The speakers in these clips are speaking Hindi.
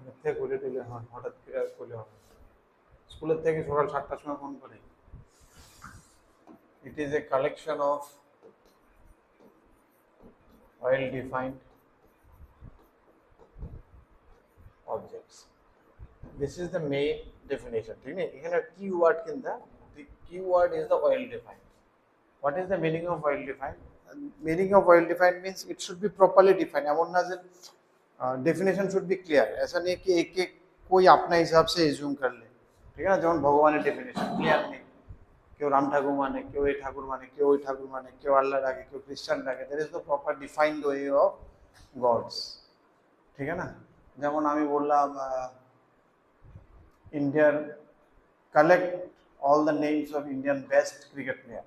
মিথ্যে করে দিলে হয়, হঠাৎ করে করলে হবে। স্কুলের থেকে সকাল 7টার সময় ফোন করে। It is a collection of well defined objects. This is the main definition. ठीक है, এখানে keyword किंदा, the keyword is the well defined. What is the meaning of well defined? Meaning of well defined means it should be properly defined. এমন না যে definition should be clear. ऐसा नहीं कि एक एक कोई अपना हिसाब से assume कर ले, ठीक है ना, যেমন ভগবানের definition clear নেই, কেউ রাম ঠাকুর মানে, কেউ এই ঠাকুর মানে, কেউ ওই ঠাকুর মানে, কেউ আল্লাহ ডাকে, কেউ খ্রিস্টান ডাকে। there is no proper defined way of gods, ঠিক আছে না। যেমন আমি বললাম ইন্ডিয়ার collect all the names of Indian best cricket player,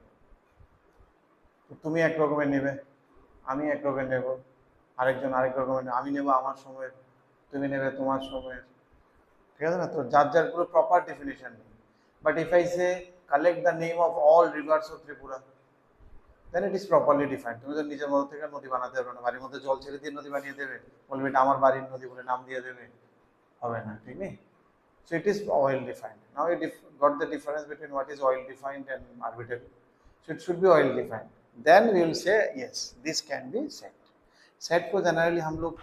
তুমি এক রকমের নেবে, আমি এক রকমের নেব, আরেকজন আরেক রকমের, আমি নেব আমার সময়ের, তুমি নেবে তোমার সময়ের, ঠিক আছে না। তো যার যার পুরো প্রপার ডেফিনেশন নেই। But if I say collect the name of all rivers of Tripura, then it is properly defined. তুমি তো নিজের মতো থেকে নদী বানাতে পারবে না, বাড়ির মধ্যে জল ছেড়ে দিয়ে নদী বানিয়ে দেবে, বলবে এটা আমার বাড়ির নদী বলে নাম দিয়ে দেবে, হবে না, ঠিক নেই। So it is oil defined. Now you got the difference between what is oil defined and arbitrary. So it should be oil defined. Then we will say yes, this can be set. Set को generally हम लोग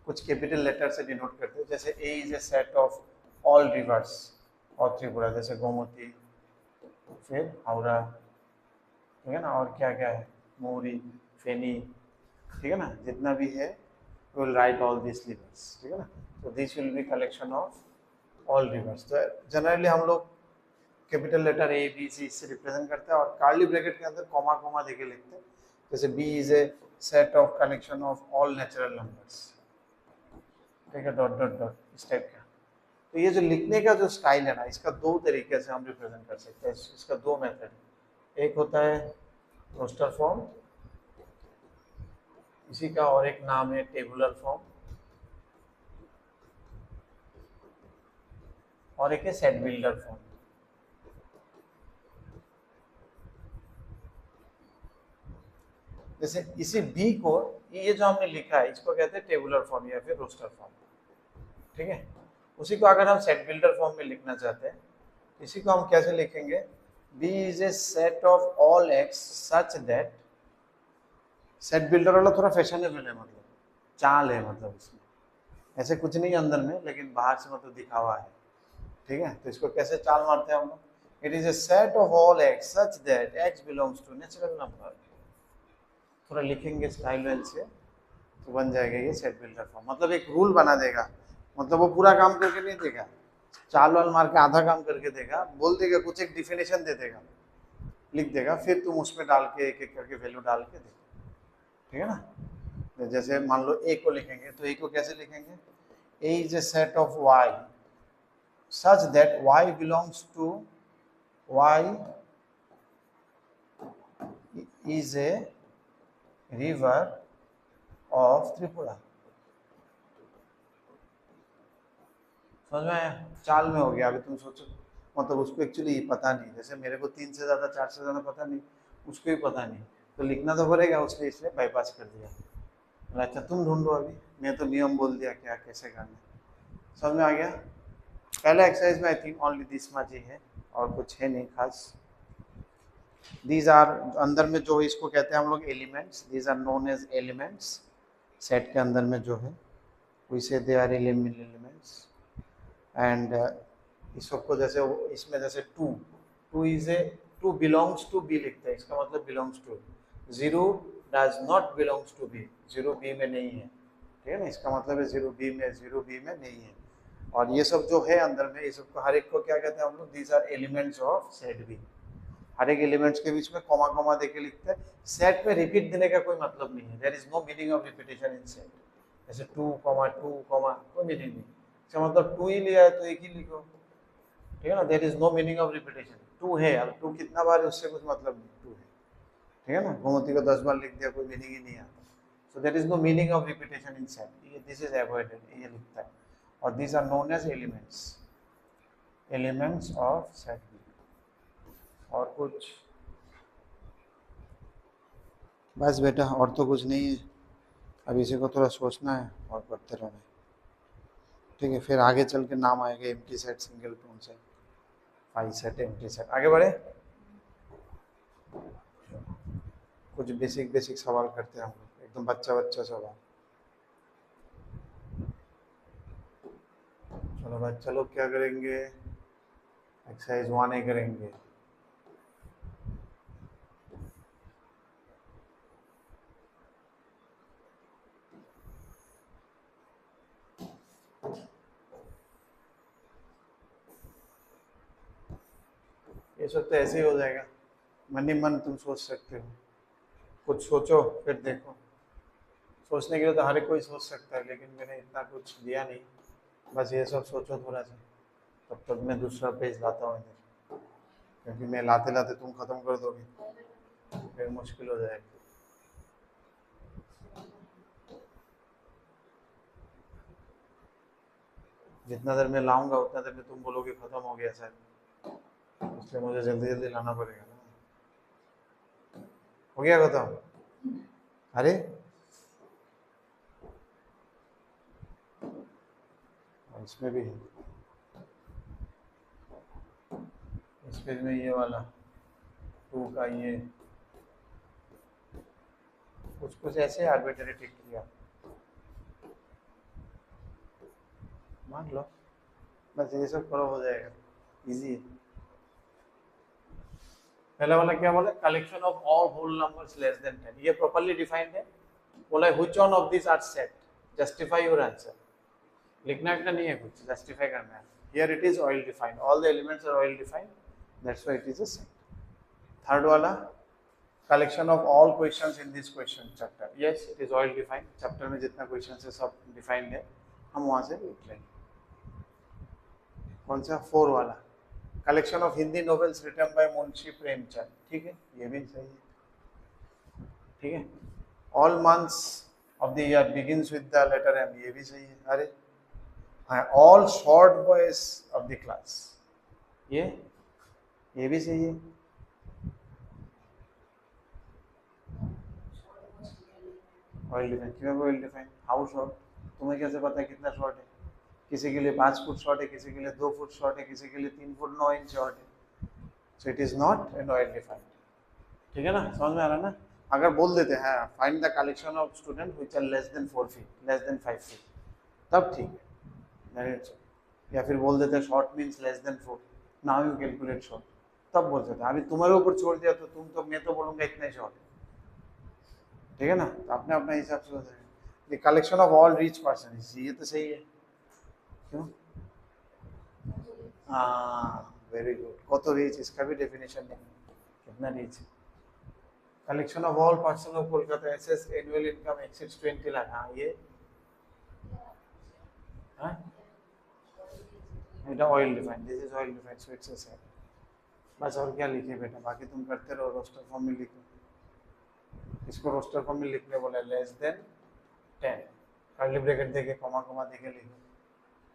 कुछ capital letter से denote करते हैं, जैसे A is a set of all rivers और त्रिपुरा, जैसे गोमती, फिर हावड़ा, ठीक है ना, और क्या क्या है, मोरी, फेनी, ठीक है ना, जितना भी है we will write all these rivers, ठीक है ना। So this will be collection of all rivers. तो जनरली हम लोग capital letter A B C से रिप्रेजेंट करते हैं और कार्ली ब्रैकेट के अंदर कॉमा कॉमा देके लिखते हैं, जैसे B is a set of collection of all natural numbers, ठीक है, डॉट डॉट डॉट, इस टाइप का। तो ये जो लिखने का जो स्टाइल है ना, इसका दो तरीके से हम रिप्रेजेंट कर सकते हैं, इसका दो मेथड। एक होता है रोस्टर फॉर्म, इसी का और एक नाम है टेबुलर फॉर्म, और एक है सेट बिल्डर फॉर्म। जैसे इसी बी को, ये जो हमने लिखा है इसको कहते हैं टेबुलर फॉर्म या फिर रोस्टर फॉर्म, ठीक है। उसी को अगर हम सेट बिल्डर फॉर्म में लिखना चाहते हैं, इसी को हम कैसे लिखेंगे, B is a set of all X such that, set builder वाला थोड़ा फैशनेबल है, मतलब चाल है, मतलब इसमें ऐसे कुछ नहीं अंदर में, लेकिन बाहर से मतलब दिखावा है, ठीक है। तो इसको कैसे चाल मारते हैं हम लोग, it is a set of all X such that X belongs to natural number, थोड़ा लिखेंगे स्टाइल वेल से तो बन जाएगा ये सेट बिल्डर फॉर्म। मतलब एक रूल बना देगा, मतलब वो पूरा काम करके नहीं देगा, चाल वाल मार के आधा काम करके देगा, बोल देगा कुछ, एक डिफिनेशन दे देगा, लिख देगा, फिर तुम उसमें डाल के एक एक करके वैल्यू डाल के दे, ठीक है ना। जैसे मान लो ए को लिखेंगे, तो ए को कैसे लिखेंगे, A is a set of Y such that y belongs to, y is a river of Tripura। समझ में आया, चाल में हो गया। अभी तुम सोचो, मतलब उसको एक्चुअली पता नहीं, जैसे मेरे को 3 से ज़्यादा 4 से ज़्यादा पता नहीं, उसको ही पता नहीं, तो लिखना तो पड़ेगा, उसने इसलिए बाईपास कर दिया। अच्छा तुम ढूंढो, अभी मैं तो नियम बोल दिया क्या कैसे करना। समझ में आ गया। पहला एक्सरसाइज में I think only this much ही है, और कुछ है नहीं खास। दीज आर, अंदर में जो इसको कहते हैं हम लोग elements, these are known as elements. Set के अंदर में जो है वी से दे आर एलिमेंट्स। एंड इस सबको जैसे इसमें जैसे two is a, two belongs to B लिखते हैं, इसका मतलब belongs to. Zero does not belongs to B, zero B में नहीं है, ठीक है ना, इसका मतलब है जीरो बी में नहीं है। और ये सब जो है अंदर में, ये सब को हर एक को क्या कहते हैं हम लोग, these are elements of set B. हर एक एलिमेंट्स के बीच में कॉमा कॉमा देके लिखते हैं। सेट में रिपीट देने का कोई मतलब नहीं है, there is no meaning of repetition in set. जैसे 2, कोई मीनिंग नहीं, इसका मतलब 2 ही लिया है तो एक ही लिखो, ठीक है ना। There is no meaning of repetition, 2 है, अब 2 कितना बार है उससे कुछ मतलब नहीं, 2 है, ठीक है ना। गोमती को 10 बार लिख दिया, कोई मीनिंग ही नहीं आता। So there is no meaning of repetition in set, ये दिस इज अवॉइडेड, ये लिखता है। और these are known as elements of set B। और कुछ बस बेटा, और तो कुछ नहीं है, अब इसी को थोड़ा सोचना है और करते रहना है। ठीक है, फिर आगे चल के नाम आएगा एम्प्टी सेट, सिंगलटन सेट, पाई सेट, एम्प्टी सेट। आगे बढ़े, कुछ बेसिक बेसिक सवाल करते हैं हम लोग, एकदम बच्चा बच्चा सवाल। चलो भाई, चलो क्या करेंगे, एक्सरसाइज 1A करेंगे। ये सब तो ऐसे ही हो जाएगा, मन ही मन तुम सोच सकते हो, कुछ सोचो फिर देखो। सोचने के लिए तो हर कोई सोच सकता है, लेकिन मैंने इतना कुछ दिया नहीं, बस ये सब सोचो थोड़ा सा, तब तक मैं दूसरा पेज लाता हूँ इधर, क्योंकि मैं लाते लाते तुम खत्म कर दोगे, फिर मुश्किल हो जाएगा। जितना देर मैं लाऊंगा उतना देर में तुम बोलोगे खत्म हो गया सर, इसलिए मुझे जल्दी जल्दी लाना पड़ेगा ना। हो गया खत्म? अरे इसमें भी है, इस पेज में ये वाला 2 का ये कुछ कुछ ऐसे आर्बिट्ररी टिक किया, मान लो, बस ये सब करो हो जाएगा, इजी है। पहला वाला क्या बोला, collection of all whole numbers less than 10, ये प्रॉपर्ली डिफाइंड है। बोला है which one of this are set, justify your answer, लिखना का नहीं है कुछ, जस्टिफाई करना है। Here it is well defined, all the elements are well defined, that's why it is a set. Third वाला, collection of all questions in this question chapter, yes it is well defined, chapter में जितना क्वेश्चंस है सब डिफाइंड है, हम वहां से लिख लेंगे। कौन सा, 4 वाला, collection of Hindi novels written by Munshi Premchand, ठीक है, ये भी सही है, ठीक है। All months of the year begins with the letter M, ये भी सही है। अरे हाँ, all short boys of the class, ये भी सही है। ऑयल डिफाइन, क्यों ऑयल डिफाइन, हाउ शॉर्ट, तुम्हें कैसे पता है कितना शॉर्ट है? किसी के लिए 5 फुट शॉर्ट है, किसी के लिए 2 फुट शॉर्ट है, किसी के लिए 3 फुट 9 इंच शॉर्ट है, so it is not an oil defined, ठीक है ना, समझ में आ रहा है ना। अगर बोल देते हैं find the collection of student which are less than 4 feet, less than 5 feet, तब ठीक है, या फिर बोल देते short means less than 4, now you calculate short, तब बोल सकते हैं। अभी तुम्हारे ऊपर छोड़ दिया तो तुम तो, मैं तो बोलूंगा इतना ही शॉर्ट है, ठीक है ना, तो अपने अपना हिसाब से हो जाएगा। The collection of all rich person, ये तो सही है, क्यों, हाँ वेरी गुड, कत रिच, इसका भी डेफिनेशन नहीं, कितना रिच है। Collection of all person of Kolkata एसेस एनुअल इनकम एक्सीड्स 20 लाख, हाँ ये, हाँ এটা well defined, this is well defined, so it's a set. बस और क्या लिखे बेटा, बाकी तुम करते रहो, रोस्टर फॉर्म में लिखो, इसको रोस्टर फॉर्म में लिखने बोला, लेस देन 10, कर्ली ब्रैकेट देके कॉमा कॉमा देके लिखो,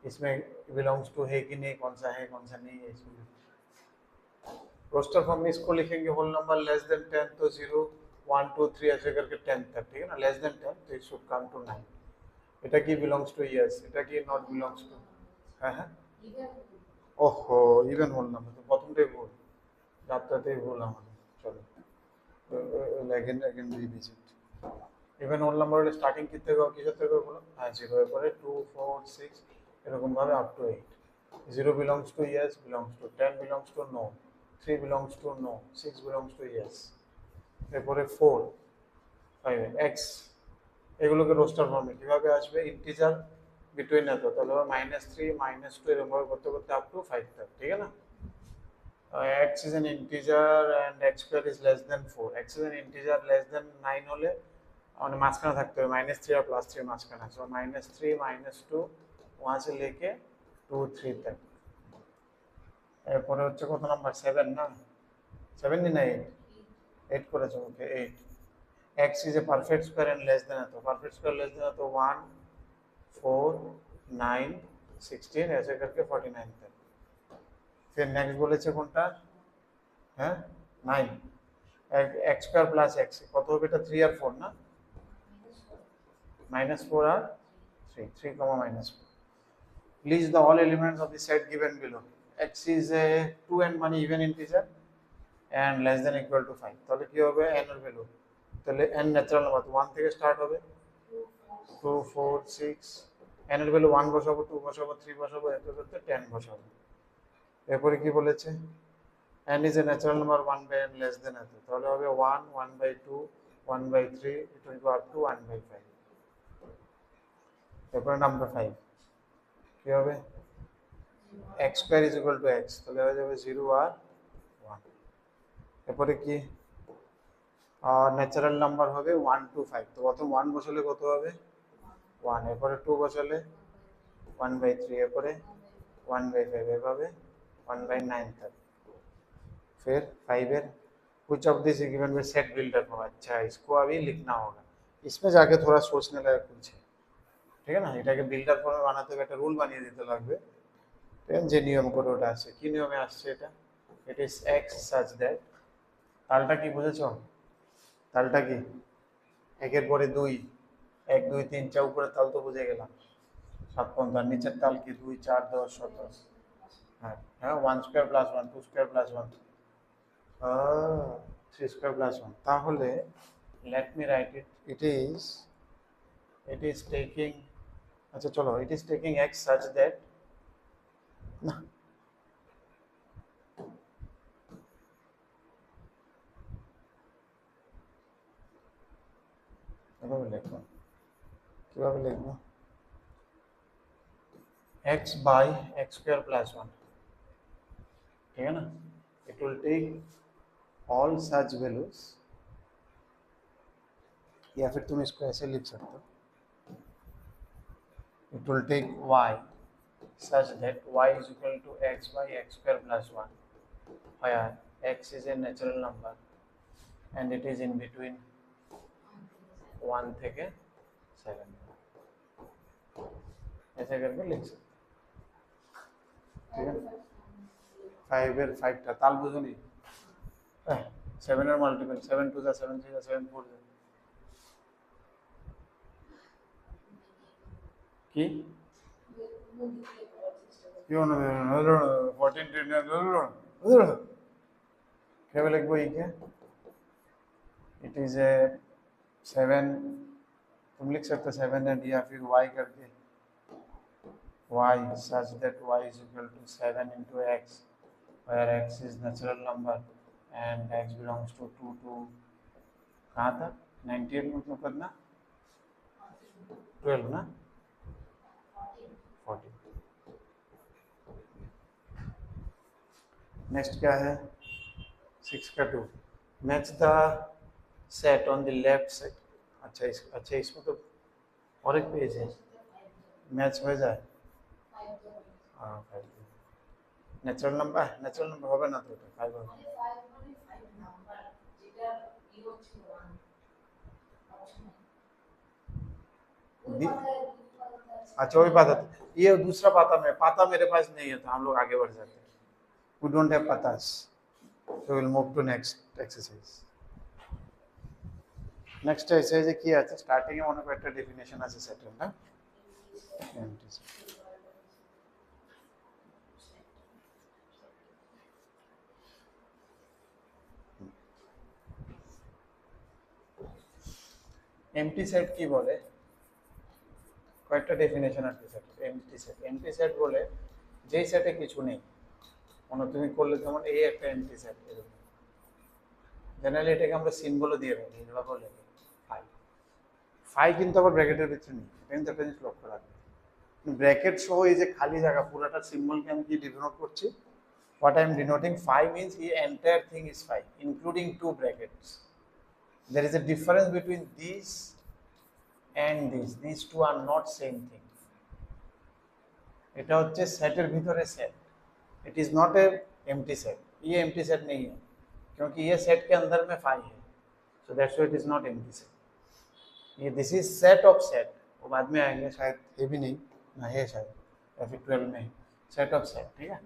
इसमें बिलोंग्स टू है कि नहीं, कौन सा है कौन सा नहीं है, इसमें रोस्टर फॉर्म में इसको लिखेंगे होल नंबर लेस देन 10, तो 0 1 2 3 ऐसे करके 10 तक, ठीक है ना, लेस देन 10 तो इट शुड कम टू 9। এটা কি বিলংস টু ইয়ার্স, এটা কি নট বিলংস টু, হ্যাঁ হ্যাঁ, ওহো ইভেন হোল নাম্বার, তো প্রথমটাই ভুল, যাত্রাতেই ভুল আমাদের, চলো again again revisit. Even whole number হলে স্টার্টিং কি থেকে কিসের থেকে বলো, হ্যাঁ 0 এর পরে 2 4 6 এরকম ভাবে up to 8, 0 belongs to yes, belongs to 10 belongs to no, 3 belongs to no, 6 belongs to yes, এরপরে 4 5 x, এগুলোকে রোস্টার ফর্মে কিভাবে আসবে, ইন্টিজার বিটুইন এত, তাহলে -3 -2 এরকম ভাবে করতে করতে আপ টু 5 तक, ঠিক है ना। x is an integer and x square is less than 4, x is an integer less than 9 হলে মানে মাঝখানে থাকতে হবে, -3 আর +3 মাঝখানে, সো -3 -2 वहां से लेके 2 3 तक। এরপরে হচ্ছে কত নাম্বার, 7 না, 7 নি না 8, 8 করেছো, ওকে 8, x is a perfect square and less than এত, perfect square less than এত 1 4 9 16 ऐसे करके 49 तक। फिर नेक्स्ट बोलेছে কোনটা, হ্যাঁ 9, x স্কয়ার প্লাস x কত হবে, এটা 3 আর 4 না, -4 আর 3 3 -4, list the all elements of the set given below. X is a 2 and 1 even integer and less than equal to 5. তাহলে কি হবে n এর ভ্যালু, তাহলে n ন্যাচারাল নাম্বার 1 থেকে স্টার্ট হবে, 2 4 6, n এর ভ্যালু 1 বসাবো, 2 বসাবো, 3 বসাবো, এত করতে 10 বসাবো। এরপরে কি বলেছে, n is a natural number 1 by n less than এত, তাহলে হবে 1 1 by 2 1 by 3 it will go up to 1 by 5। এরপরে নাম্বার 5 কি হবে, x square is equal to x, তাহলে হয়ে যাবে 0 আর 1। এরপরে কি ন্যাচারাল নাম্বার হবে 1 2 5, তো প্রথম 1 বসালে কত হবে 1, এরপরে 2 বসালে 1 by 3, এরপরে 1 by 5, এভাবে 1 by 9 तक। फिर 5 এর कुछ ऑफ दिस गिवन में सेट बिल्डर को, अच्छा इसको अभी लिखना होगा, इसमें जाके थोड़ा सोचने लायक कुछ है, ঠিক আছে না, এটাকে বিল্ডার ফর্মে বানাতে হবে, একটা রুল বানিয়ে দিতে লাগবে, ঠিক আছে, যে নিয়ম করে ওটা আছে, কি নিয়মে আসছে এটা, it is x such that, তালটা কি বুঝেছো, তালটা কি একের পরে 2, 1 2 3 4 উপরে তাল তো বুঝে গেলাম 7 পর্যন্ত, আর নিচের তাল কি 2 4 10 17, হ্যাঁ হ্যাঁ 1 square plus 1 2 square plus 1 3 square plus 1, তাহলে let me write it, it is taking, আচ্ছা চলো, it is taking x such that, না এভাবে লিখবো, কিভাবে লিখবো, x by x square plus 1, ठीक है ना, it will take all such values, या फिर तुम इसको ऐसे लिख सकते हो, it will take y such that y is equal to x by x square plus 1, where x is a natural number and it is in between 1 থেকে 7, ऐसे करके लिख सकते, ठीक है। 5 এর 5টা তাল বুঝুনি, 7 এর মাল্টিপল 7 2 যা 7 3 যা 7 4 যা, কি কি হলো 14 10 কেবল লিখবো এই কে, इट इज ए 7, तुम लिख सकते 7 एंड या फिर y करके y such that y is equal to 7 into x, where x is natural number and x belongs to 2 to कहाँ तक 98 मतलब करना 12 ना 14। नेक्स्ट क्या है 6 का 2, match the set on the left side, अच्छा इसमें तो और एक पेज है, मैच हो जाए, हाँ 5, ন্যাচারাল নাম্বার হবে না তো, এটা 5 হবে, अच्छा वही पाता, ये दूसरा पाता मेरे पास नहीं है, तो हम लोग आगे बढ़ जाते हैं, we don't have patas, so we'll move to next exercise। Next এক্সারসাইজে কি আছে, স্টার্টিং এ মনে করো একটা ডেফিনেশন আছে সেটের, না এমটি সেট, এমটি সেট কি বলে, কয়েকটা ডেফিনেশন আছে সেট, এমটি সেট বলে যেই সেটে কিছু নেই, মনে তুমি করলে যেমন এই একটা এমটি সেট, এরকম জেনারেলি এটাকে আমরা সিম্বলও দিয়ে রাখি, এভাবে বলে ফাই কিন্তু আবার ব্র্যাকেটের ভিতরে নেই, এটা কিন্তু একটা জিনিস লক্ষ্য রাখবে, ব্র্যাকেট সহ এই যে খালি জায়গা পুরোটা সিম্বলকে আমি কি ডিনোট করছি, what I am denoting phi means the entire thing is phi including 2 brackets, there is a difference between these and these two are not same thing, এটা হচ্ছে সেটের ভিতরে set, it is not a empty set, ये empty set नहीं है क्योंकि ये सेट के अंदर में phi है, so that's why it is not empty set, ये this is set of set, वो बाद में आएंगे शायद, ये भी नहीं ना है शायद, या फिर 12 में सेट ऑफ सेट, ठीक है।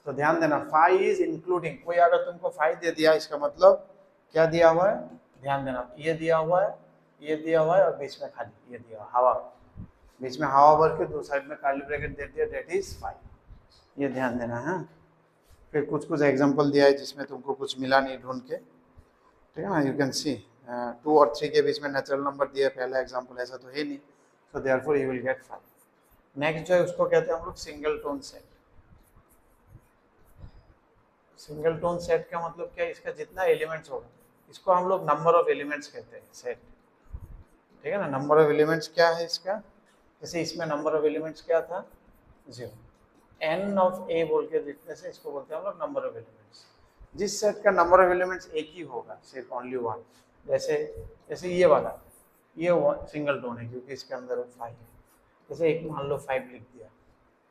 तो ध्यान देना फाई इज इंक्लूडिंग, कोई अगर तुमको फाई दे दिया इसका मतलब क्या दिया हुआ है, ध्यान देना ये दिया हुआ है, ये दिया हुआ है और बीच में खाली ये दिया हवा, बीच में हावर के दो साइड में कर्ली ब्रैकेट दे दिया, दैट इज 5। ये ध्यान देना है। फिर कुछ कुछ एग्जांपल दिया है जिसमें तुमको कुछ मिला नहीं ढूंढ के, ठीक है ना। यू कैन सी 2 और 3 के बीच में नेचुरल नंबर दिया है, पहला एग्जांपल ऐसा तो है नहीं, so therefore you will get 5। Next जो है उसको कहते हैं हम लोग single tone set. Single tone set का मतलब क्या है, इसका जितना एलिमेंट्स होगा, इसको हम लोग नंबर ऑफ एलिमेंट्स कहते हैं सेट, ठीक है ना। नंबर ऑफ एलिमेंट्स क्या है इसका, जैसे इसमें नंबर ऑफ एलिमेंट्स क्या था 0, n ऑफ a बोल के लिखने से इसको बोलते हैं हम लोग नंबर ऑफ एलिमेंट्स। जिस सेट का नंबर ऑफ एलिमेंट्स एक ही होगा, सिर्फ ओनली वन, जैसे जैसे ये वाला, ये सिंगल टोन है क्योंकि इसके अंदर 5 है, जैसे एक मान लो 5 लिख दिया,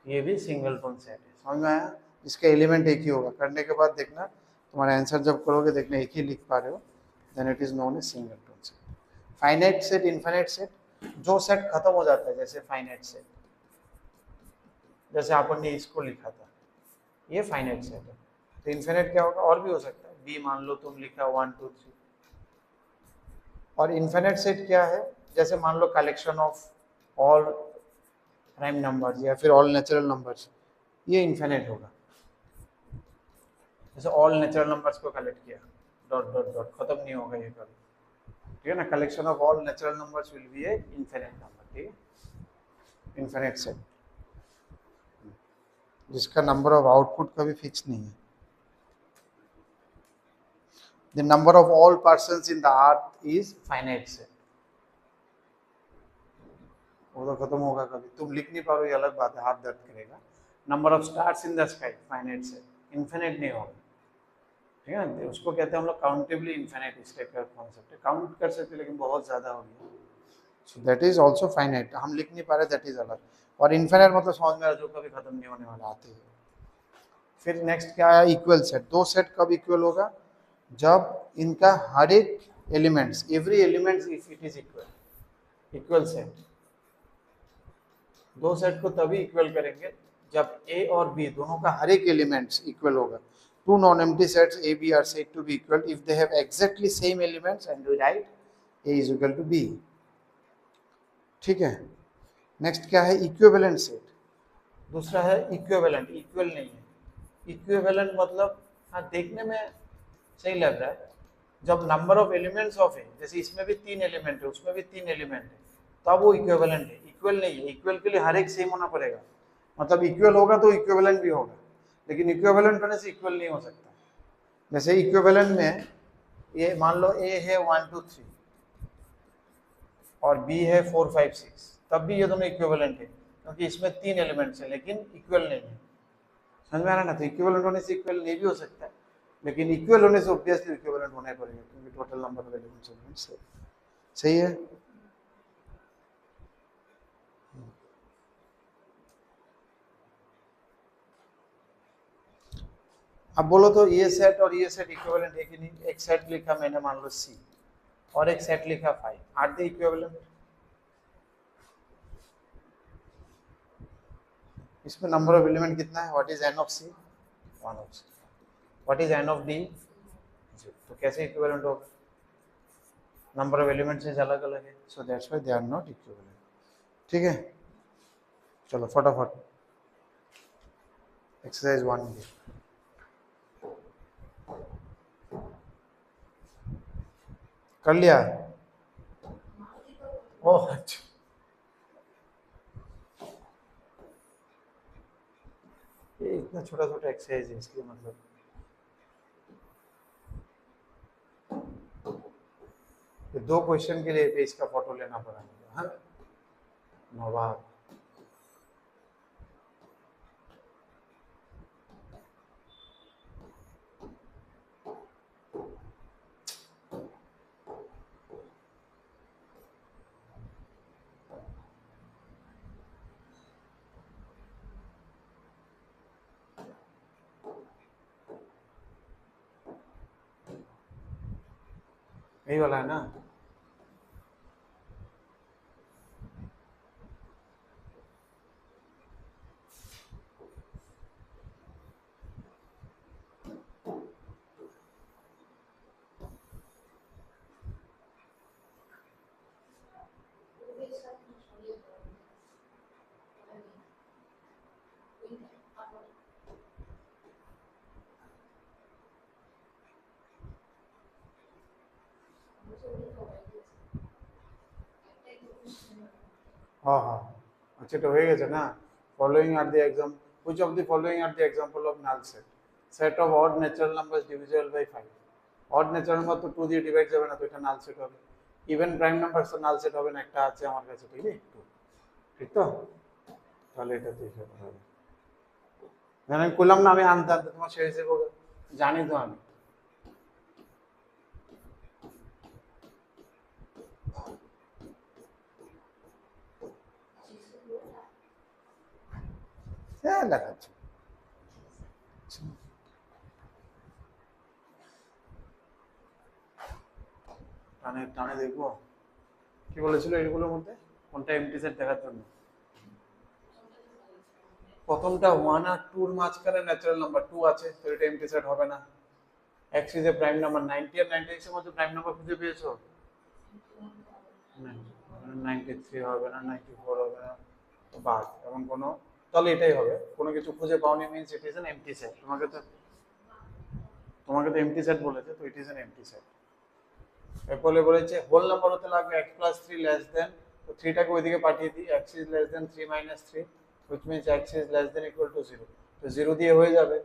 ये भी सिंगल टोन सेट है। समझ में आया, जिसका एलिमेंट एक ही होगा। करने के बाद देखना तुम्हारा आंसर जब करोगे देखना एक ही लिख पा रहे हो, then it is known as singleton set. Finite set, infinite set, जो सेट खत्म हो जाता है, जैसे फाइनाइट सेट, जैसे अपन ने इसको लिखा था, ये फाइनाइट सेट है। तो इनफाइनाइट क्या होगा, और भी हो सकता है, बी मान लो तुम लिखा 1 2 3। और इनफाइनाइट सेट क्या है, जैसे मान लो collection of all prime numbers या फिर ऑल नेचुरल नंबर्स, ये इनफाइनाइट होगा। जैसे ऑल नेचुरल नंबर्स को कलेक्ट किया, डॉट डॉट डॉट, खत्म नहीं होगा ये कभी, ठीक है ना। Collection of all natural numbers will be a infinite number, ठीक है, इनफाइनाइट सेट, जिसका नंबर ऑफ आउटपुट कभी फिक्स नहीं है। The number of all persons in the earth is finite set, वो तो खत्म होगा कभी, तुम लिख नहीं पा रहे हो ये अलग बात है, हाथ दर्द करेगा। Number of stars in the sky, finite set, infinite नहीं होगा, ठीक है ना। उसको कहते हैं हम लोग काउंटेबली इनफिनिट, इस टाइप का कॉन्सेप्ट है। काउंट कर सकते लेकिन बहुत ज्यादा हो गया, so that is also finite. हम लिख नहीं पा रहे, दैट इज अलग। और इनफिनिट मतलब समझ में आ जो कभी खत्म नहीं होने वाला, आते हैं। फिर नेक्स्ट क्या है, इक्वल सेट। दो सेट कब इक्वल होगा, जब इनका हर एक elements, every elements if it is equal, equal set. दो सेट को तभी इक्वल करेंगे जब ए और बी दोनों का हर एक एलिमेंट्स इक्वल होगा। Two non empty sets A B are said to be equal if they have exactly same elements and we write A is equal to B, ठीक है। नेक्स्ट क्या है, इक्विवेलेंट सेट। दूसरा है इक्विवेलेंट, इक्वल नहीं है। इक्विवेलेंट मतलब हाँ देखने में सही लग रहा है, जब नंबर ऑफ एलिमेंट्स ऑफ है, जैसे इसमें भी 3 एलिमेंट है, उसमें भी 3 एलिमेंट है, तब वो इक्विवेलेंट है। इक्वल नहीं है, इक्वल के लिए हर एक सेम होना पड़ेगा, मतलब इक्वल होगा तो इक्विवेलेंट भी होगा, लेकिन इक्विवेलेंट होने से इक्वल नहीं हो सकता। जैसे इक्विवेलेंट में ये मान लो ए है 1 2 3 और बी है 4 5 6, तब भी ये दोनों इक्विवेलेंट है क्योंकि इसमें 3 एलिमेंट्स है लेकिन इक्वल नहीं है। समझ में आ रहा ना, तो इक्विवेलेंट होने से इक्वल नहीं भी हो सकता है, लेकिन इक्वल होने से ऑब्वियसली इक्विवेलेंट होना पड़ेगा क्योंकि टोटल नंबर ऑफ एलिमेंट्स है। सही है। अब बोलो तो ये सेट और ये सेट इक्विवेलेंट है कि नहीं। एक सेट लिखा मैंने मान लो सी और एक सेट लिखा 5, आर दे इक्विवेलेंट। इसमें नंबर ऑफ एलिमेंट कितना है, what is N of C, 1 of C, what is N of D, तो कैसे इक्विवेलेंट होगा, नंबर ऑफ एलिमेंट्स इज अलग अलग है, so that's why they are not equivalent, ठीक है। चलो फटाफट एक्सरसाइज 1 भी कर लिया। ओह अच्छा, ये इतना छोटा छोटा एक्सरसाइज है इसलिए मतलब ये 2 क्वेश्चन के लिए पेज का फोटो लेना पड़ा मुझे। हाँ नवाब, यही वाला है ना। हाँ हाँ अच्छा तो হয়ে গেছে না following are the exam which of the following are the example of null set set of odd natural numbers divisible by 5 odd natural number তো 2 দিয়ে ডিভাইড যাবে না তো এটা নাল সেট হবে ইভেন প্রাইম নাম্বার তো নাল সেট হবে না একটা আছে আমার কাছে ঠিক আছে ঠিক তো তাহলে এটা দিয়ে সেট হবে মানে আমি করলাম না আমি আনতে আনতে তোমার শেষ হিসেবে জানি তো আমি হ্যাঁ দেখাচ্ছি টানে টানে দেখবো কি বলেছিল এগুলোর মধ্যে কোনটা এমটি সেট দেখার জন্য প্রথমটা 1 আর 2 এর মাঝখানে ন্যাচারাল নাম্বার 2 আছে তো এটা এমটি সেট হবে না x is a prime number 90 আর 96 এর মধ্যে প্রাইম নাম্বার খুঁজে পেয়েছো 93 হবে না 94 হবে না বাদ এমন কোনো তাহলে এটাই হবে কোনো কিছু খুঁজে পাওনি means it is an MT set তোমাকে তো এমটি সেট বলেছে তো it is an MT set এরপরে বলেছে হোল নাম্বার হতে লাগবে x + 3 লেস দেন তো 3 টাকে ওইদিকে পাঠিয়ে দিই x is less than 3 - 3 which means x is less than equal to 0 তো 0 দিয়ে হয়ে যাবে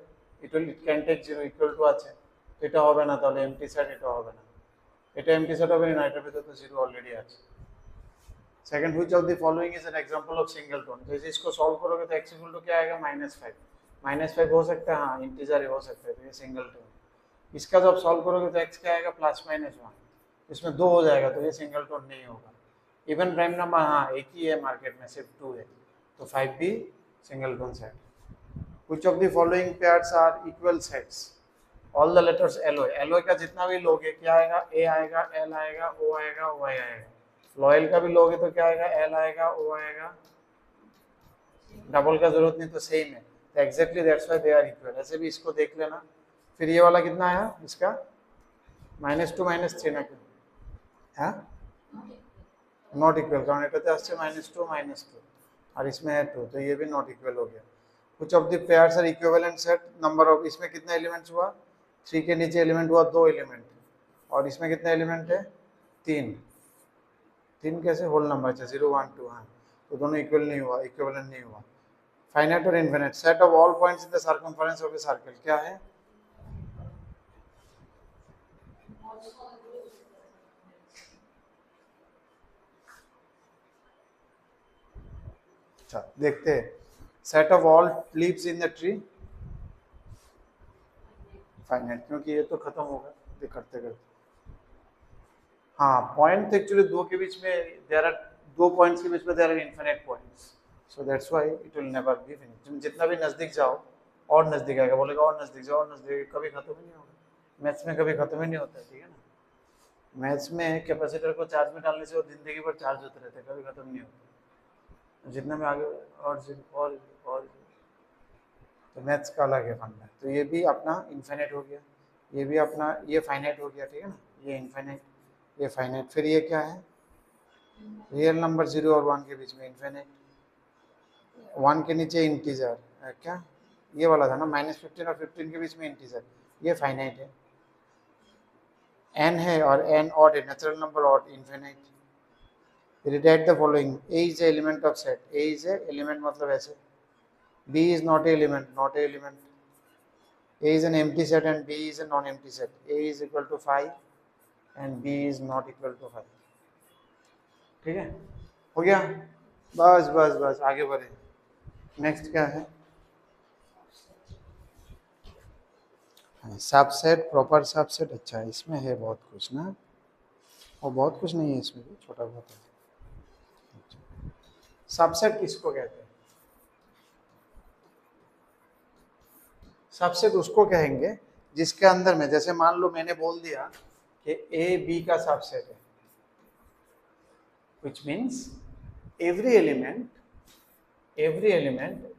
it can take 0 equal to আছে তো এটা হবে না তাহলে এমটি সেট এটা হবে না এটা এমটি সেট হবে না এটার ভিতরে তো 0 অলরেডি আছে second which of the following is an example of singleton जैसे इसको सॉल्व करोगे तो x इक्वल टू क्या आएगा -5 हो सकता है हाँ इंटीजर हो सकता है तो ये सिंगलटन इसका जब सॉल्व करोगे तो x क्या आएगा +-1 इसमें 2 हो जाएगा तो ये सिंगलटन नहीं होगा इवन प्राइम नंबर हाँ एक ही है मार्केट में सिर्फ 2 है तो 5 भी singleton set which of the following pairs are equal sets all the letters alloy का जितना भी लोगे क्या आएगा a आएगा l आएगा o आएगा y आएगा लॉयल का भी लोगे तो क्या आएगा एल आएगा ओ आएगा डबल का जरूरत नहीं तो सेम है तो exactly that's why they are equal ऐसे भी इसको देख लेना फिर ये वाला कितना आया इसका -2 -3 ना क्यों है नॉट इक्वल कारण এটাতে আসছে -2 -2 और इसमें है 2 तो ये भी नॉट इक्वल हो गया कुछ of the pairs are equivalent set number of इसमें कितना एलिमेंट्स हुआ 3 के नीचे एलिमेंट हुआ 2 एलिमेंट और इसमें कितना एलिमेंट है 3 कैसे होल नंबर है 0 1 2 हाँ तो दोनों इक्वल नहीं हुआ इक्विवेलेंट नहीं हुआ फाइनाइट और infinite set of all points in the circumference of a circle क्या है अच्छा देखते हैं set of all leaves in the tree finite क्योंकि ये तो खत्म होगा ये करते करते हाँ पॉइंट एक्चुअली दो के बीच में देयर आर 2 पॉइंट्स के बीच में there are infinite points so that's why it will never be finish तुम जितना भी नजदीक जाओ और नजदीक आएगा बोलेगा और नजदीक जाओ और नजदीक कभी खत्म ही नहीं होगा मैथ्स में कभी खत्म ही नहीं होता है ठीक है ना मैथ्स में कैपेसिटर को चार्ज में डालने से वो जिंदगी भर चार्ज होते रहते हैं कभी खत्म नहीं होता जितना में आगे और तो मैथ्स का अलग है फंडा तो ये भी अपना इनफिनिट हो गया ये भी अपना ये फाइनाइट हो गया ठीक है ना ये इनफिनिट ये फाइनाइट फिर ये क्या है रियल नंबर 0 और 1 के बीच में इनफिनिट 1 के नीचे इंटीजर क्या ये वाला था ना -15 और 15 के बीच में इंटीजर ये फाइनाइट है n है और n ऑड है natural number odd infinite rewrite the following a is a element of set a is a element मतलब ऐसे b is not a element a is an empty set and b is a non-empty set a is equal to 5 and b is not equal to 5 ठीक है हो गया बस बस बस आगे बढ़े नेक्स्ट क्या है सबसेट प्रॉपर सबसेट अच्छा है इसमें है बहुत कुछ ना और बहुत कुछ नहीं है इसमें भी छोटा बहुत है सबसेट किसको कहते हैं सबसेट उसको कहेंगे जिसके अंदर में जैसे मान लो मैंने बोल दिया कि ए बी का सबसेट है which means every element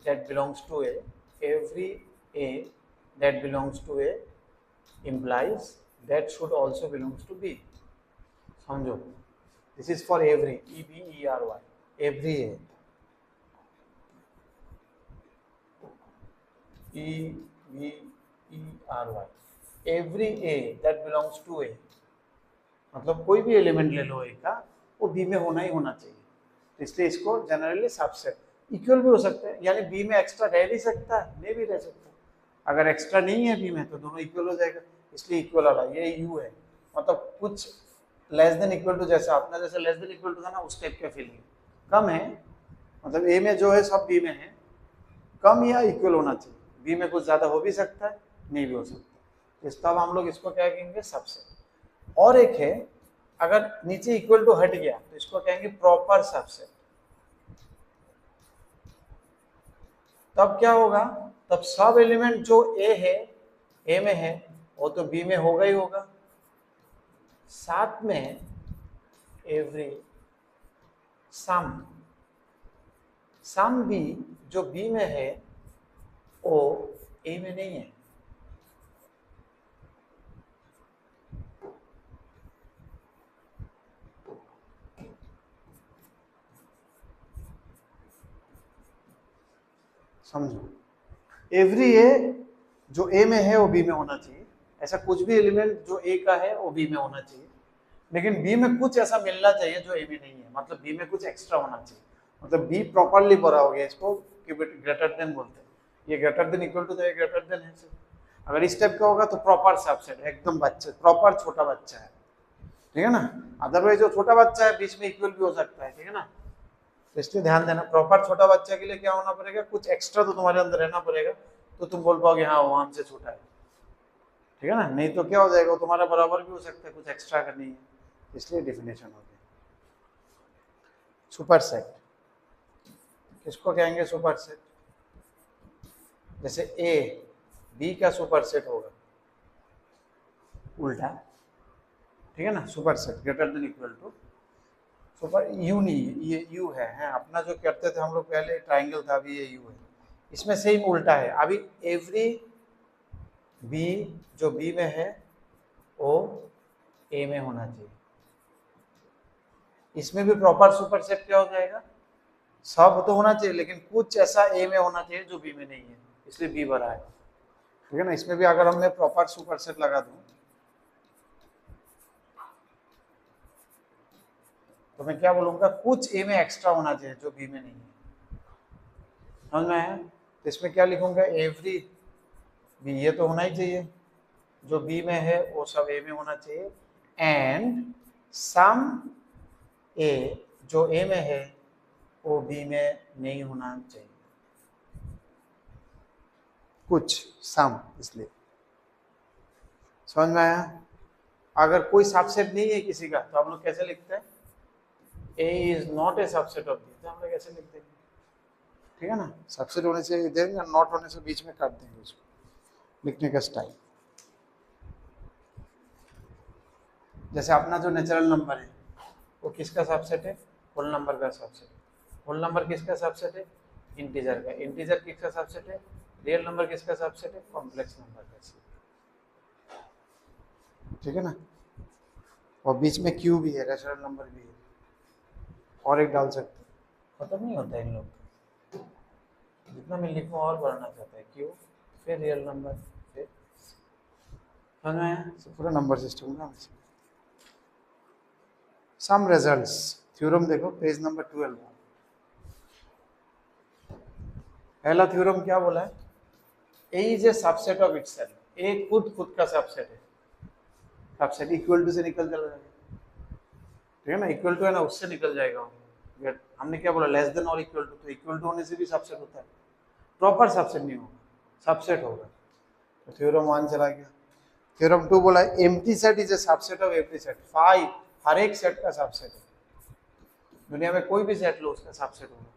that belongs to a every a that belongs to a implies that should also belongs to b समझो this is for every every every a every a that belongs to a मतलब कोई भी एलिमेंट ले लो ए का वो बी में होना ही होना चाहिए तो इसलिए इसको जनरली सबसेट। इक्वल भी हो सकता है, यानी बी में एक्स्ट्रा रह नहीं सकता, नहीं भी रह सकता। अगर एक्स्ट्रा नहीं है बी में तो दोनों इक्वल हो जाएगा, इसलिए इक्वल वाला ये यू है। मतलब कुछ लेस देन इक्वल टू, जैसा अपना जैसे लेस देन इक्वल टू था ना, उस टाइप का फीलिंग। कम है मतलब ए में जो है सब बी में है, कम या इक्वल होना चाहिए। बी में कुछ ज्यादा हो भी सकता है, नहीं भी हो सकता। इस तब हम लोग इसको क्या कहेंगे, सबसेट। और एक है, अगर नीचे इक्वल टू हट गया तो इसको कहेंगे प्रॉपर सबसेट। तब क्या होगा, तब सब एलिमेंट जो ए है, ए में है, वो तो बी में होगा ही होगा, साथ में एवरी सम भी जो बी में है वो ए में नहीं है। समझो, एवरी ए जो ए में है वो बी में होना चाहिए। ऐसा कुछ भी एलिमेंट जो ए का है वो बी में होना चाहिए, लेकिन बी में कुछ ऐसा मिलना चाहिए जो ए में नहीं है। मतलब बी में कुछ एक्स्ट्रा होना चाहिए, मतलब बी प्रॉपरली भरा हो गया। इसको ग्रेटर देन बोलते हैं। ये ग्रेटर देन इक्वल टू, तो ये ग्रेटर देन है। अगर इस टाइप का होगा तो प्रॉपर सबसेट, एकदम बच्चे, प्रॉपर छोटा बच्चा है, ठीक है ना। अदरवाइज जो छोटा बच्चा है बीच में इक्वल भी हो सकता है, ठीक है ना। तो इसलिए ध्यान देना, प्रॉपर छोटा बच्चा के लिए क्या होना पड़ेगा, कुछ एक्स्ट्रा तो तुम्हारे अंदर रहना पड़ेगा, तो तुम बोल पाओगे हाँ वो हमसे छोटा है, ठीक है ना। नहीं तो क्या हो जाएगा, तुम्हारा बराबर भी हो सकता है, कुछ एक्स्ट्रा करनी है, इसलिए डिफिनेशन हो गई। सुपरसेट किसको कहेंगे, सुपरसेट। जैसे ए बी का सुपरसेट होगा, उल्टा, ठीक है ना। Superset greater than equal to, super you नहीं है, ये यू है अपना जो करते थे हम लोग पहले, ट्राइंगल था, अभी ये यू है। इसमें सेम उल्टा है। अभी एवरी बी जो बी में है वो ए में होना चाहिए। इसमें भी प्रॉपर सुपरसेट क्या हो जाएगा, सब तो होना चाहिए लेकिन कुछ ऐसा ए में होना चाहिए जो बी में नहीं है, इसलिए बी बड़ा है, ठीक है ना। इसमें भी अगर हमने प्रॉपर सुपरसेट लगा दूं तो मैं क्या बोलूंगा, कुछ ए में एक्स्ट्रा होना चाहिए जो बी में नहीं है, समझ में आया। तो इसमें क्या लिखूंगा, एवरी बी, ये तो होना ही चाहिए, जो बी में है वो सब ए में होना चाहिए, एंड सम ए जो ए में है वो बी में नहीं होना चाहिए, कुछ सम, इसलिए। समझ में आया। अगर कोई सबसेट नहीं है किसी का तो हम लोग कैसे लिखते हैं, A is not a subset of B, तो हम लोग कैसे लिखते हैं, ठीक है ना। सबसेट होने से देंगे, नॉट होने से बीच में काट देंगे उसको, लिखने का स्टाइल। जैसे अपना जो नेचुरल नंबर है वो किसका सबसेट है, होल नंबर का सबसेट। होल नंबर किसका सबसेट है, इंटीजर का। इंटीजर किसका सबसेट है, रियल नंबर किसका सबसेट है, कॉम्प्लेक्स नंबर का, ठीक है ना। और बीच में क्यू भी है, रैशनल नंबर भी है, और एक डाल सकते हैं, खत्म नहीं होता इन लोग, जितना मैं लिखूं और बढ़ना चाहता है, क्यू फिर रियल नंबर फिर, समझ में आया। पूरा नंबर सिस्टम ना। सम रिजल्ट्स थ्योरम देखो पेज नंबर 12। पहला थ्योरम क्या बोला है, A is a subset of itself. A खुद का सबसेट है। सबसेट इक्वल टू से निकल चला जाएगा, ठीक है ना। इक्वल टू है ना, उससे निकल जाएगा। हमने क्या बोला, लेस देन और इक्वल टू, तो इक्वल टू होने से भी सबसेट होता है, प्रॉपर सबसेट नहीं होगा, सबसेट होगा। तो थ्योरम 1 चला गया। थ्योरम 2 बोला empty set is a subset of every set. 5 हर एक सेट का सबसेट है, दुनिया में कोई भी सेट लो उसका सबसेट होगा,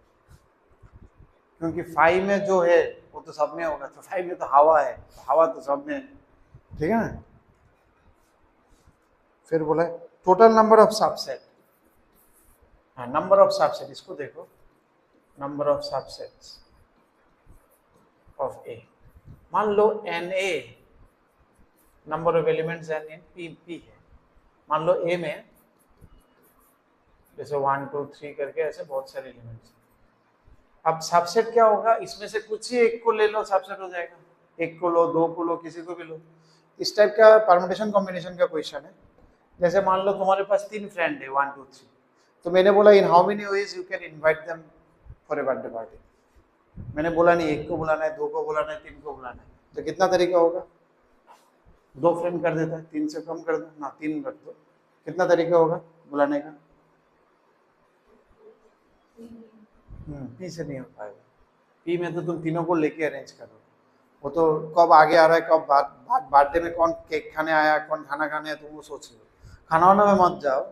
क्योंकि 5 में जो है वो तो सब में होगा। तो 5 में तो हवा है, तो हवा तो सब में है, ठीक है ना। फिर बोला टोटल नंबर ऑफ सबसेट। हाँ, नंबर ऑफ सबसेट, इसको देखो, number of subsets of A. मान लो n A number of elements n in P P है। मान लो ए में जैसे 1 2 3 करके ऐसे बहुत सारे एलिमेंट्स। अब सबसेट क्या होगा, इसमें से कुछ ही एक को ले लो, सबसेट हो जाएगा। एक को लो, दो को लो, किसी को भी लो। इस टाइप का परम्यूटेशन कॉम्बिनेशन का क्वेश्चन है। जैसे मान लो तुम्हारे पास 3 फ्रेंड है, 1 2 3, तो मैंने बोला in how many ways you can invite them for a birthday party. मैंने बोला नहीं एक को बुलाना है, दो को बुलाना है, तीन को बुलाना है, तो कितना तरीका होगा? दो फ्रेंड कर देता है, तीन से कम कर दो ना, तीन रख दो, कितना तरीका होगा बुलाने का? पी से नहीं हो पाएगा। पी में तो तुम तीनों को लेके अरेंज करो, वो तो कब आगे आ रहा है, कब बर्थडे में कौन केक खाने आया, कौन खाना खाने आया, तुम वो सोच लो। खाना वाना में मत जाओ,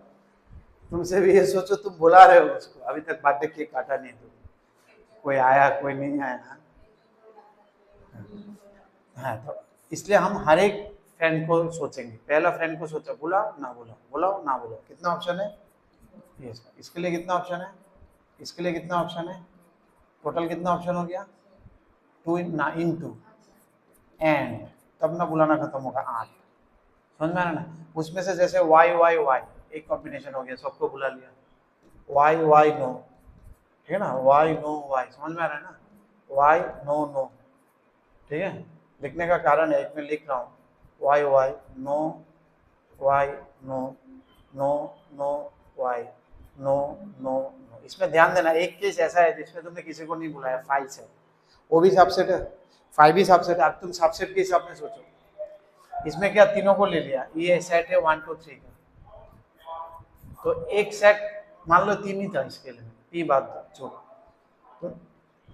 तुमसे भी ये सोचो तुम बुला रहे हो उसको, अभी तक बर्थडे केक काटा नहीं, तुम कोई आया कोई नहीं आया। हाँ, तो इसलिए हम हर एक फ्रेंड को सोचेंगे, पहला फ्रेंड को सोचा, बुलाओ ना बुलाओ, बुलाओ ना बुलाओ, कितना ऑप्शन है? यस। इसके लिए कितना ऑप्शन है? इसके लिए कितना ऑप्शन है? टोटल कितना ऑप्शन हो गया? 2 इन 2 एंड तब ना बुलाना खत्म होगा 8। समझ में आ रहा ना? उसमें से जैसे वाई वाई वाई एक कॉम्बिनेशन हो गया, सबको बुला लिया, वाई वाई नो, ठीक है ना, वाई नो वाई, समझ में आ रहा है ना? वाई नो नो, ठीक है। लिखने का कारण है, एक में लिख रहा हूँ Y Y no Y no no no Y no no no. इसमें ध्यान देना, एक केस ऐसा है जिसमें तुमने किसी को नहीं बुलाया, 5 से, वो भी सबसेट है, 5 भी सबसेट है। अब तुम सबसेट के हिसाब में सोचो, इसमें क्या तीनों को ले लिया, ये सेट है 1 2 3 का, तो एक सेट मान लो 3 ही था इसके लिए, पी बात था छोड़ो, तो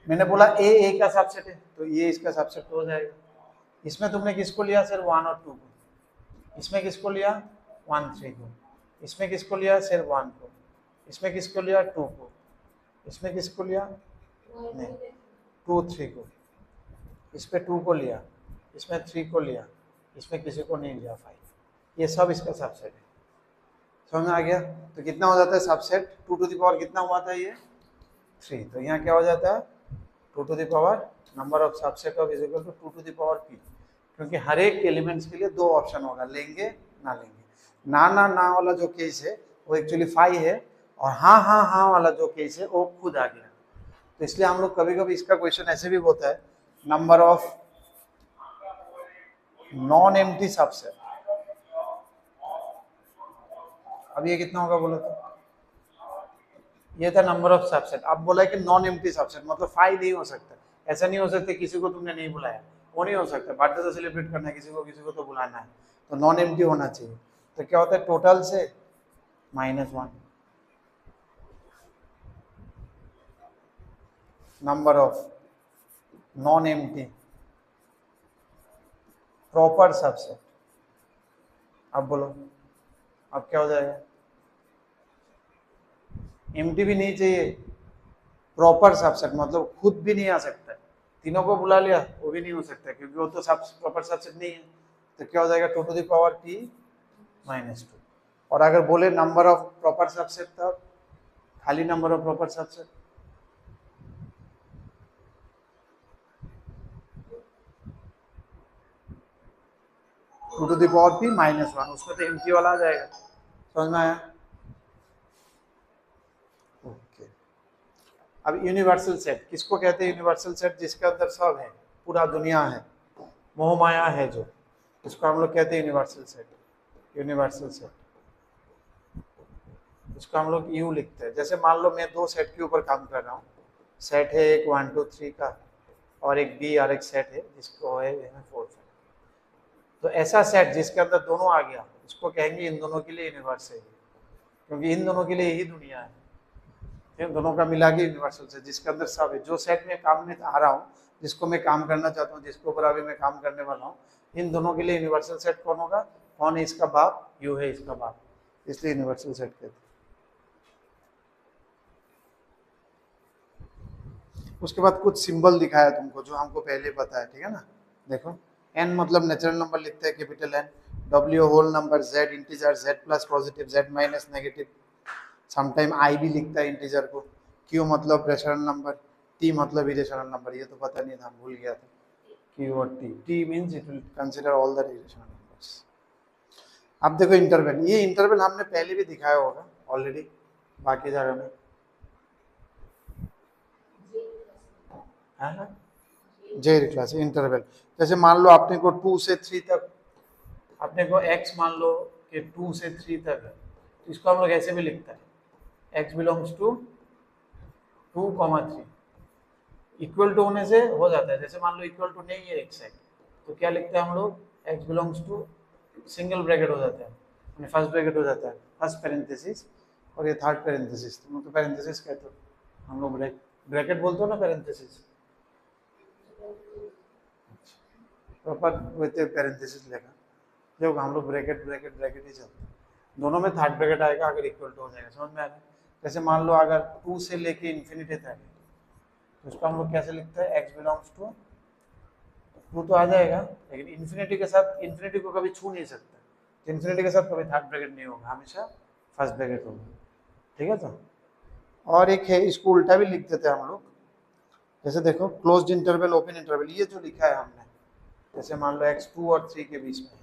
मैंने बोला ए का सबसेट है, तो ये इसका सबसेट हो जाएगा। इसमें तुमने किसको लिया? सिर्फ 1 और 2 को। इसमें किसको लिया? 1 3 को। इसमें किसको लिया? सिर्फ 1 को। इसमें किसको लिया? 2 को। इसमें किसको लिया? नहीं, 2 3 को। इस पे 2 को लिया, इसमें 3 को लिया, इसमें किसी को नहीं लिया 5। ये सब इसका सबसेट है। समझ में आ गया? तो कितना हो जाता है सबसेट? 2 टू द पावर कितना हुआ था ये? 3। तो यहाँ क्या हो जाता है? 2 to the power number of subset of is equal to 2 to the power p, क्योंकि हर एक एलिमेंट्स के लिए 2 ऑप्शन होगा, लेंगे ना लेंगे। ना ना ना वाला जो केस है वो एक्चुअली 5 है, और हाँ हाँ हाँ वाला जो केस है वो खुद आ गया। तो इसलिए हम लोग कभी कभी इसका क्वेश्चन ऐसे भी होता है, number of non empty subset. अब ये कितना होगा बोलो तो? ये था नंबर ऑफ सबसेट। अब बोला है कि नॉन एम्प्टी सबसेट, मतलब 5 नहीं हो सकता। ऐसा नहीं हो सकता किसी को तुमने नहीं बुलाया, वो नहीं हो सकता। बर्थडे तो सेलिब्रेट करना है, किसी को तो बुलाना है, तो नॉन एम्प्टी होना चाहिए। तो क्या होता है? टोटल से -1 number of non empty proper subset. अब बोलो, अब क्या हो जाएगा? एम्प्टी भी नहीं चाहिए, प्रॉपर सबसेट मतलब खुद भी नहीं आ सकता। तीनों को बुला लिया वो भी नहीं हो सकता, क्योंकि वो तो सब प्रॉपर सबसेट नहीं है। तो क्या हो जाएगा? 2 टू द पावर p -2। और अगर बोले नंबर ऑफ प्रॉपर सबसेट, तब खाली number of proper subset, two to the power p -1, उसमें तो एम्प्टी वाला आ जाएगा। समझ में आया? ओके। अब यूनिवर्सल सेट किसको कहते हैं? यूनिवर्सल सेट जिसके अंदर सब है, पूरा दुनिया है, मोह माया है जो, इसको हम लोग कहते हैं यूनिवर्सल सेट। यूनिवर्सल सेट इसको हम लोग यूं लिखते हैं। जैसे मान लो मैं 2 सेट के ऊपर काम कर रहा हूँ, सेट है एक 1 2 3 का, और एक बी और एक सेट है जिसको है 4 5। तो ऐसा सेट जिसके अंदर दोनों आ गया, उसको कहेंगे इन दोनों के लिए यूनिवर्स है, क्योंकि इन दोनों के लिए यही दुनिया है। इन दोनों का मिला के यूनिवर्सल सेट जिसके अंदर सब है। जो सेट में काम में आ रहा हूँ, जिसको मैं काम करना चाहता हूँ, जिसके ऊपर अभी मैं काम करने वाला हूँ, इन दोनों के लिए यूनिवर्सल सेट कौन होगा? कौन है इसका बाप? यू है इसका बाप, इसलिए यूनिवर्सल सेट कहते हैं। उसके बाद कुछ सिंबल दिखाया तुमको जो हमको पहले पता है, ठीक है ना? देखो, n मतलब नेचुरल नंबर लिखते हैं capital N, W whole number, Z integer, Z plus positive, Z minus negative, sometime I भी लिखता है इंटीजर को, Q मतलब रेशनल नंबर, T मतलब इरेशनल नंबर। ये तो पता नहीं था, भूल गया था, Q और T means it will consider all the irrational numbers. अब देखो इंटरवल, ये इंटरवल हमने पहले भी दिखाया होगा ऑलरेडी बाकी जगह में, है जे क्लास इंटरवल। जैसे मान लो आपने को 2 से 3 तक, आपने को x मान लो कि 2 से 3 तक है, तो इसको हम लोग ऐसे भी लिखते हैं, x belongs to 2,3 equal to होने से हो जाता है। जैसे मान लो इक्वल टू नहीं है एक साइड, तो क्या लिखते हैं हम लोग, x belongs to single bracket हो जाता है, फर्स्ट ब्रैकेट हो जाता है, फर्स्ट पैरेंथेसिस और ये थर्ड पैरेंथेसिस, तुम तो पैरेंथेसिस कहते हो, हम लोग ब्रैकेट बोलते हो ना पैरेंथेसिस, प्रॉपर वैसे पैरेंथेसिस लेगा, जब हम लोग ब्रैकेट ब्रैकेट ब्रैकेट ही चलते हैं, दोनों में थर्ड ब्रैकेट आएगा अगर इक्वल टू हो जाएगा, समझ में आ रहा है। जैसे मान लो अगर 2 से लेके इन्फिनिटी तक है, तो उसको हम लोग कैसे लिखते हैं, x बिलोंग्स टू 2 तो आ जाएगा, लेकिन इन्फिनिटी के साथ इन्फिनिटी को कभी छू नहीं सकता, तो इन्फिनिटी के साथ कभी थर्ड ब्रैकेट नहीं होगा, हमेशा फर्स्ट ब्रैकेट होगा, ठीक है। तो और एक है, इसको उल्टा भी लिख देते हैं हम लोग, जैसे देखो क्लोज्ड इंटरवल ओपन इंटरवल, ये जो लिखा है हमने, जैसे मान लो x 2 और 3 के बीच में है,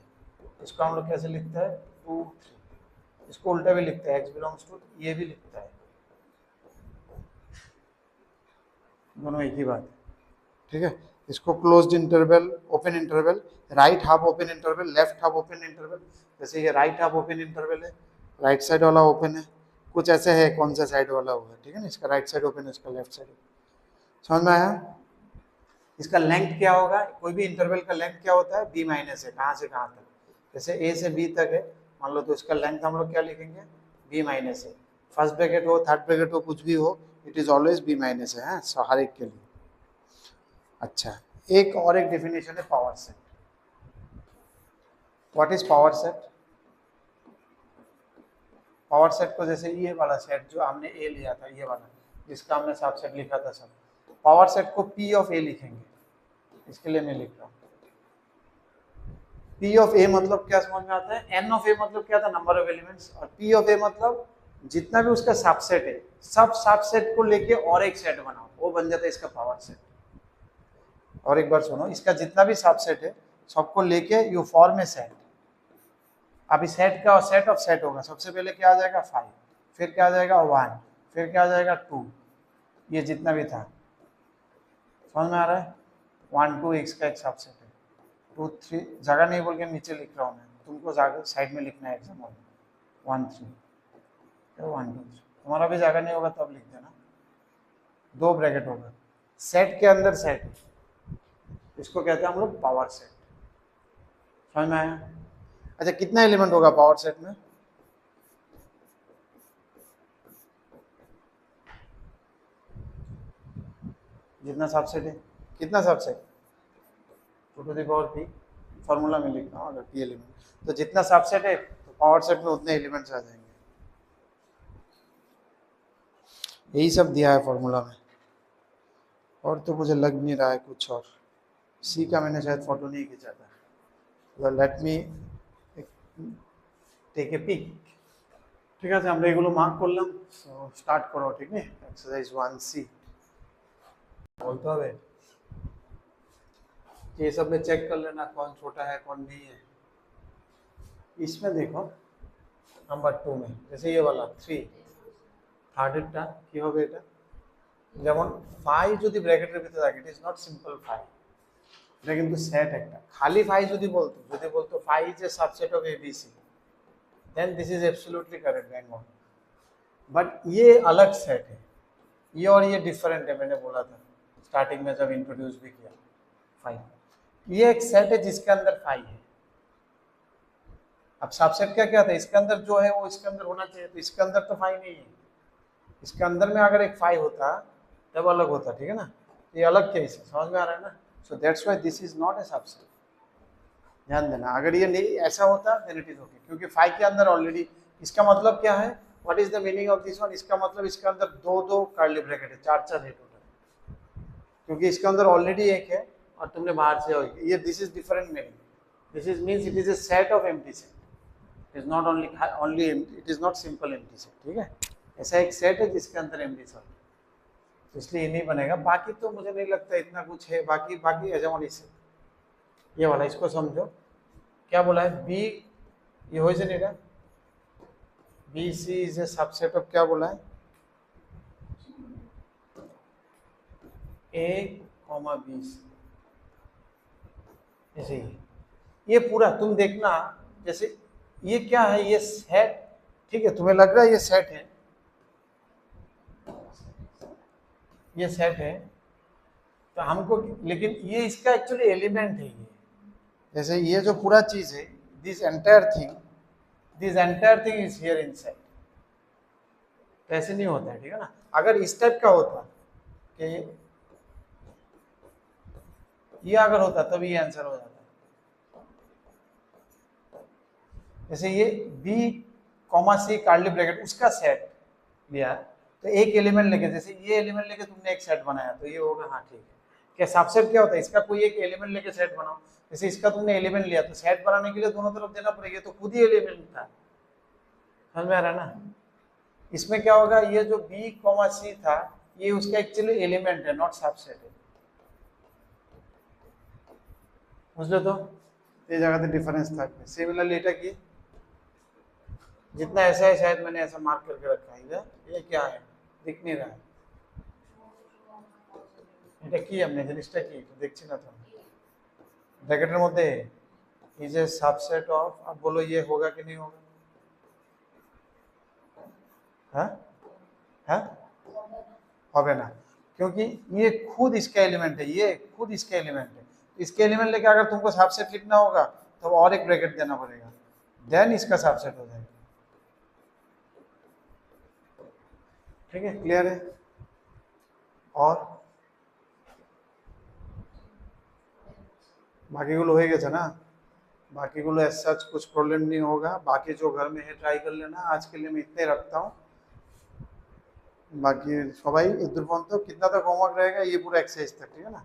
इसको हम लोग कैसे लिखते हैं 2 3, इसको उल्टा भी लिखते हैं x बिलोंग्स टू, ये भी लिखता है, दोनों एक ही बात है, ठीक है। इसको closed interval open interval, right half open interval, left half open interval, जैसे ये राइट हाफ ओपन इंटरवल है, राइट साइड वाला ओपन है, कुछ ऐसे है कौन सा साइड वाला हुआ है, ठीक है ना, इसका राइट साइड ओपन है, इसका लेफ्ट साइड, समझ में आया। इसका लेंथ क्या होगा, कोई भी इंटरवल का लेंथ क्या होता है, b माइनस है, कहाँ से कहाँ तक, जैसे a से b तक है मान लो, तो इसका लेंथ हम लोग क्या लिखेंगे, b माइनस है, फर्स्ट ब्रैकेट हो थर्ड ब्रैकेट हो कुछ भी हो, it is always b minus है, हर एक के लिए। अच्छा, एक और एक डेफिनेशन है power set. What is power set, power set को जैसे ये वाला सेट जो हमने ए लिया था, ये वाला जिसका हमने सबसेट लिखा था सब, पावर सेट को p ऑफ a लिखेंगे, इसके लिए मैं लिख रहा हूँ p ऑफ a मतलब क्या समझ में आता है, n ऑफ a मतलब क्या था, नंबर ऑफ एलिमेंट्स, और p ऑफ a मतलब जितना भी उसका सबसेट है, सब सबसेट को लेके और एक सेट बनाओ, वो बन जाता है इसका पावर सेट। और एक बार सुनो, इसका जितना भी सबसेट है सबको लेके यू फॉर्म ए सेट। अभी सेट का सेट ऑफ सेट होगा, सबसे पहले क्या आ जाएगा 5, फिर क्या आ जाएगा 1, फिर क्या आ जाएगा 2, ये जितना भी था, समझ में आ रहा है। 1 2 x का एक सबसेट है, 2 3 जगह नहीं बोल के नीचे लिख रहा हूँ मैं, तुमको साइड में लिखना है एग्जाम में, 1 3 1 2 3, तुम्हारा भी जगह नहीं होगा तब लिख देना, 2 ब्रैकेट होगा, सेट के अंदर सेट, इसको कहते हैं हम लोग पावर सेट, समझ में आया। अच्छा, कितना एलिमेंट होगा पावर सेट में, जितना सबसेट है, कितना subset, 2 to the power p, formula में लिखना अगर p एलिमेंट, तो जितना सबसेट है तो पावर सेट में उतने एलिमेंट्स आ जाएंगे, यही सब दिया है फॉर्मूला में, और तो मुझे लग नहीं रहा है कुछ, और सी का मैंने शायद फोटो नहीं खींचा था, तो let me take a pic, ঠিক আছে। আমরা এগুলো মার্ক করলাম, সো স্টার্ট করো, ঠিক নেই, এক্সারসাইজ 1c बोलते হবে, ये सब में चेक कर लेना कौन छोटा है कौन नहीं है। इसमें देखो नंबर 2 में जैसे ये वाला 3 থার্ডেরটা কি হবে, এটা যেমন 5 যদি ব্র্যাকেটের ভিতরে থাকে, ইট ইজ নট সিম্পল 5, এটা কিন্তু সেট একটা, খালি 5 যদি বলতো 5 is a subset of ABC, then this is absolutely correct, bang on. But ये अलग सेट है, ये और ये डिफरेंट है, मैंने बोला था स्टार्टिंग में जब इंट्रोड्यूस भी किया 5, ये एक सेट है जिसके अंदर 5 है। अब सबसेट क्या था, इसके अंदर जो है वो इसके अंदर होना चाहिए, तो इसके अंदर तो 5 नहीं है, इसके अंदर में अगर एक 5 होता तब अलग होता, ठीक है ना, ये अलग केस है, समझ में आ रहा है ना। सो that's why this is not a subset, ध्यान देना, अगर ये नहीं ऐसा होता देन इट इज ओके, क्योंकि 5 के अंदर ऑलरेडी, इसका मतलब क्या है, what is the meaning of this one, इसका मतलब इसके अंदर 2 कर्ली ब्रैकेट है, 4 है टोटल, क्योंकि इसके अंदर ऑलरेडी एक है और तुमने बाहर से ये, this is different meaning, this is means it is a set of empty set, it is not only it is not simple empty set, ठीक है, ऐसा एक सेट है जिसके अंदर एम्प्टी सेट, इसलिए ये नहीं बनेगा। बाकी तो मुझे नहीं लगता इतना कुछ है, बाकी एजमोनी से ये वाला इसको समझो, क्या बोला है बी, ये हो नहीं रहा, B C is a subset of, क्या बोला है ए कॉमा बी सी, ऐसे ही ये पूरा तुम देखना, जैसे ये क्या है, ये सेट, ठीक है, तुम्हें लग रहा है ये सेट है, ये सेट है, तो हमको, लेकिन ये इसका एक्चुअली एलिमेंट है ये। जैसे ये जो पूरा चीज है, this entire thing is here inside. ऐसे नहीं होता है, ठीक है ना। अगर इस टाइप का होता कि ये अगर होता तभी ये आंसर हो जाता। जैसे ये बी कॉमा सी कार्ली ब्रैकेट उसका सेट लिया, तो एक एलिमेंट लेके, जैसे ये एलिमेंट लेके तुमने एक सेट बनाया, तो ये होगा, हाँ ठीक है। क्या सबसेट क्या होता है, इसका कोई एक एलिमेंट लेके सेट बनाओ। जैसे इसका तुमने एलिमेंट लिया, तो सेट बनाने के लिए दोनों तरफ देना पड़ेगा, तो खुद ही एलिमेंट था। समझ में आ रहा है ना। इसमें क्या होगा, ये जो बी कॉमा सी था, ये उसका एक्चुअली एलिमेंट है, नॉट सबसेट है। बुझलो तो ये जगह पे डिफरेंस था। सिमिलरली এটা কি, जितना ऐसा है शायद मैंने ऐसा मार्क करके रखा है इधर, ये क्या है दिख नहीं रहा है। এটা কি আপনি জিনিসটা কি একটু দেখছি না তো। ব্র্যাকেটের মধ্যে इज ए सबसेट ऑफ, अब बोलो ये होगा कि नहीं होगा। हाँ हाँ होगा ना, क्योंकि ये खुद इसका एलिमेंट है, ये खुद इसका एलिमेंट है। इसके एलिमेंट लेके अगर तुमको सबसेट लिखना होगा तो और एक ब्रैकेट देना पड़ेगा, देन इसका सबसेट हो जाएगा। ठीक है, क्लियर है। और বাকিগুলো হয়ে গেছে না, বাকিগুলো एज सच कुछ प्रॉब्लम नहीं होगा। बाकी जो घर में है ट्राई कर लेना। आज के लिए मैं इतने रखता हूँ। बाकी সবাই इधर পর্যন্ত कितना तक होमवर्क रहेगा, ये पूरा एक्सरसाइज तक, ठीक है ना।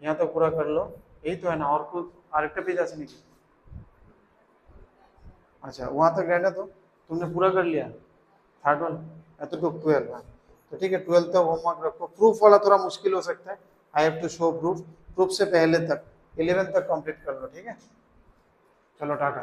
यहाँ तक पूरा कर लो, यही तो है ना। और कुछ आरेक्टा पेज আছে নাকি? अच्छा वहाँ तक रहना, तो तुमने पूरा कर लिया थर्ड वन, तो 12 है। तो ठीक है, 12 तक होमवर्क रखो। प्रूफ वाला थोड़ा मुश्किल हो सकता है, I have to show proof. Proof से पहले तक 11 तक कंप्लीट कर लो, ठीक है। चलो टाटा।